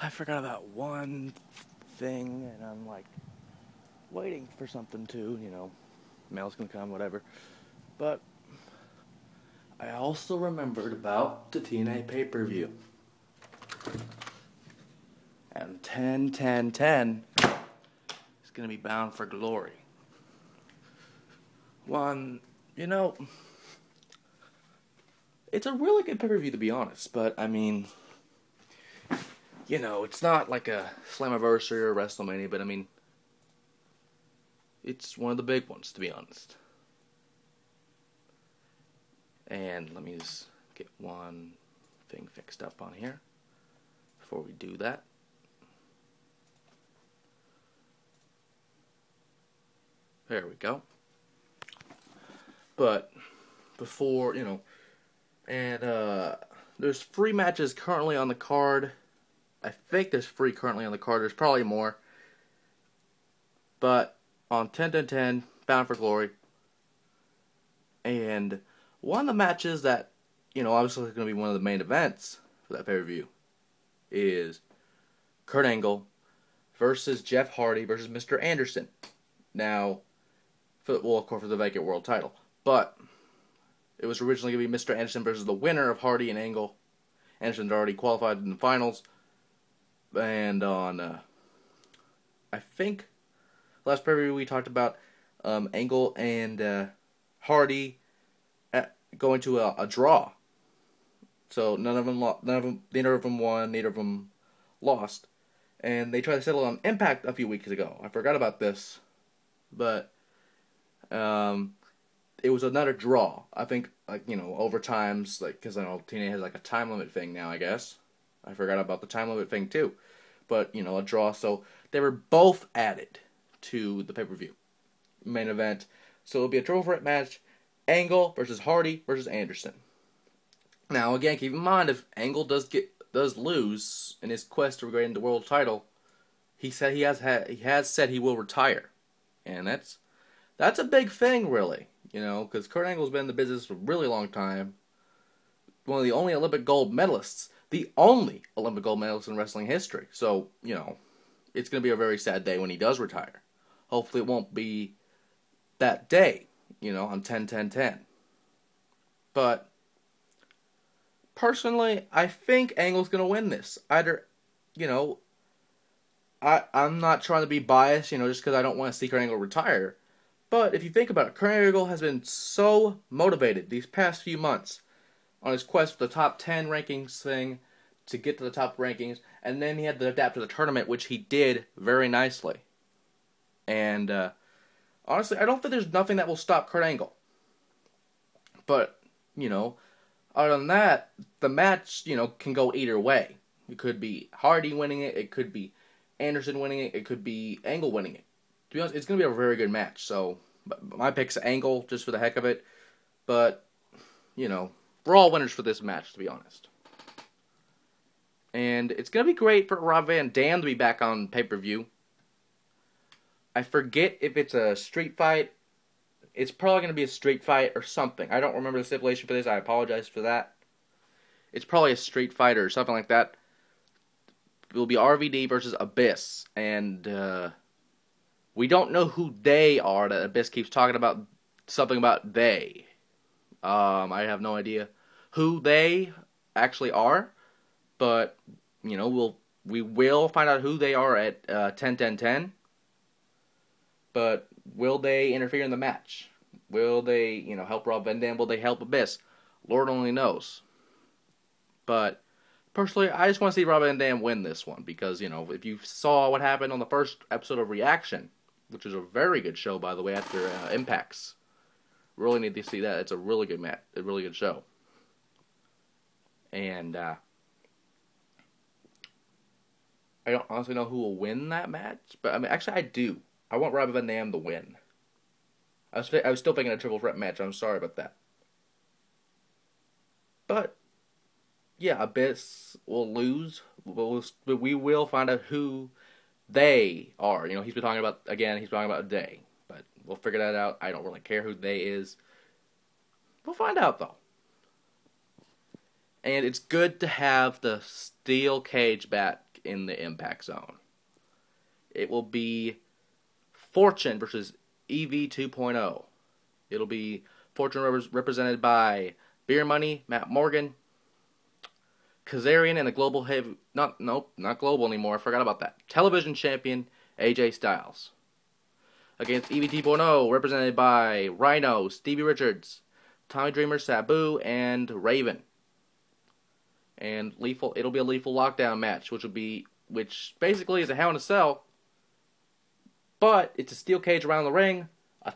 I forgot about one thing, and I'm like waiting for something to, mail's gonna come, whatever. But I also remembered about the TNA pay-per-view. And 10-10-10 is gonna be bound for glory. One, it's a really good pay-per-view to be honest, but I mean, it's not like a Slammiversary or WrestleMania, but I mean, it's one of the big ones to be honest. And let me just get one thing fixed up on here before we do that. There we go. But before, there's 3 matches currently on the card. I think there's 3 currently on the card. There's probably more. But on 10-10-10, Bound for Glory. And one of the matches that, obviously is going to be one of the main events for that pay-per-view is Kurt Angle versus Jeff Hardy versus Mr. Anderson. Now, of course, for the vacant world title. But it was originally going to be Mr. Anderson versus the winner of Hardy and Angle. Anderson's already qualified in the finals. And on, I think, last pay-per-view we talked about Angle and Hardy going to a draw. So neither of them won, neither of them lost. And they tried to settle on Impact a few weeks ago. I forgot about this. But it was another draw. I think, overtimes, because I know TNA has, a time limit thing now, I guess. I forgot about the time limit thing, too. But, a draw. So, they were both added to the pay-per-view main event. So, it'll be a triple threat match. Angle versus Hardy versus Anderson. Now, again, keep in mind, if Angle does lose in his quest to regain the world title, he has said he will retire. And that's a big thing, really. Because Kurt Angle's been in the business for a really long time. One of the only Olympic gold medalists. The only Olympic gold medalist in wrestling history. So, it's going to be a very sad day when he does retire. Hopefully it won't be that day, on 10-10-10. But, personally, I think Angle's going to win this. Either, I'm not trying to be biased, just because I don't want to see Kurt Angle retire. But if you think about it, Kurt Angle has been so motivated these past few months on his quest for the top 10 rankings thing to get to the top rankings, and then he had to adapt to the tournament, which he did very nicely. And honestly, I don't think there's nothing that will stop Kurt Angle. But, other than that, the match, can go either way. It could be Hardy winning it, it could be Anderson winning it, it could be Angle winning it. To be honest, it's going to be a very good match. So, my pick's Angle, just for the heck of it. But, we're all winners for this match, to be honest. And it's going to be great for Rob Van Dam to be back on pay-per-view. I forget if it's a street fight. It's probably going to be a street fight or something. I don't remember the stipulation for this. I apologize for that. It's probably a street fight or something like that. It will be RVD versus Abyss. And, we don't know who they are that Abyss keeps talking about, something about they. I have no idea who they actually are, but, we will find out who they are at 10-10-10. But will they interfere in the match? Will they, help Rob Van Dam? Will they help Abyss? Lord only knows. But personally, I just want to see Rob Van Dam win this one because, if you saw what happened on the first episode of Reaction, which is a very good show, by the way, after Impacts. Really need to see that. It's a really good match, a really good show. And I don't honestly know who will win that match, but I mean, actually, I do. I want Rob Van Dam to win. I was still thinking a triple threat match. I'm sorry about that. But yeah, Abyss will lose. We will find out who they are. He's talking about a they. But we'll figure that out. I don't really care who they is. We'll find out, though. And it's good to have the steel cage back back in the Impact Zone. It will be Fortune versus EV 2.0. It'll be Fortune represented by Beer Money, Matt Morgan, Kazarian, and the global heavy... not global anymore, I forgot about that. Television champion, AJ Styles. Against EV 2.0, represented by Rhino, Stevie Richards, Tommy Dreamer, Sabu, and Raven. And it'll be a lethal lockdown match, which basically is a Hell in a Cell, but it's a steel cage around the ring, a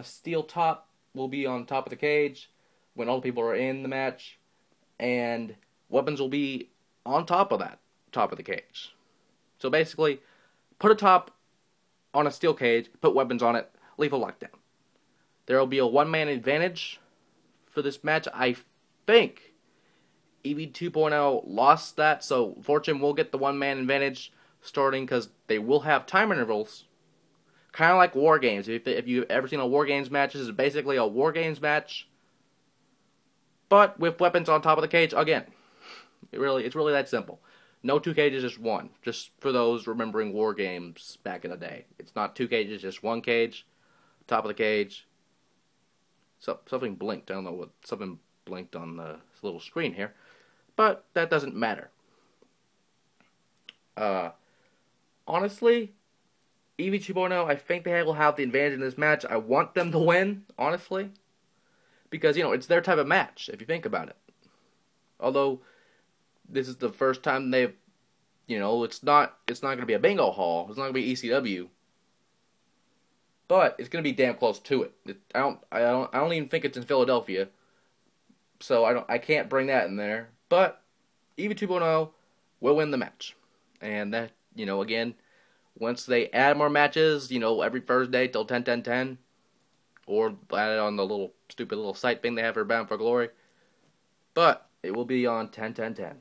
steel top will be on top of the cage when all the people are in the match, and weapons will be on top of the cage. So basically, put a top on a steel cage, put weapons on it, lethal lockdown. There will be a one-man advantage for this match. I think EV 2.0 lost that, so Fortune will get the one-man advantage starting because they will have time intervals. Kind of like War Games. If you've ever seen a War Games match, this is basically a War Games match, but with weapons on top of the cage. Again, it's really that simple. No two cages, just one. Just for those remembering War Games back in the day. It's not two cages, just one cage, top of the cage. So, something blinked. I don't know what. Something blinked on the little screen here, but that doesn't matter. Honestly, EV 2.0, I think they will have the advantage in this match. I want them to win, honestly. Because, it's their type of match, if you think about it. Although, this is the first time they've, it's not going to be a bingo hall. It's not going to be ECW. But, it's going to be damn close to it. I don't even think it's in Philadelphia. So, I can't bring that in there. But, EV 2.0 will win the match. And that, again, once they add more matches, every Thursday till 10-10-10, or add it on the stupid little site thing they have for Bound for Glory, but it will be on 10-10-10.